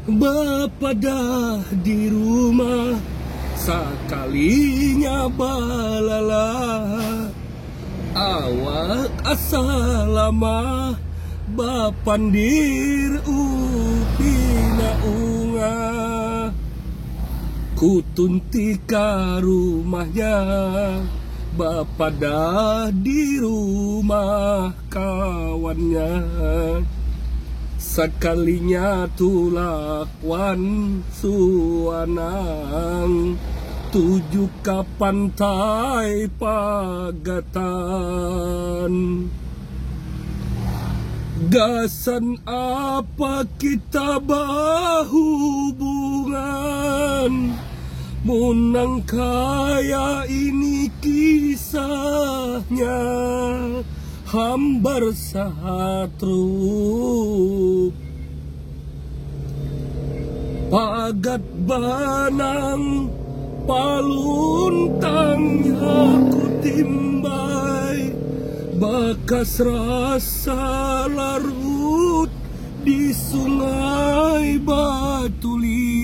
Bapa dah di rumah, sakalinya balala. Awak asalama, bapandir upina unga. Kutunti ka rumahnya, Bapa dah di rumah kawannya. Sekalinya tulawan suanang, tuju ka pantai Pagatan. Gasan apa kita berhubungan, munang kaya ini kisahnya, hambar sahatru. Pagat banang paluntang aku timbai, bakas rasa larut di sungai Batuli.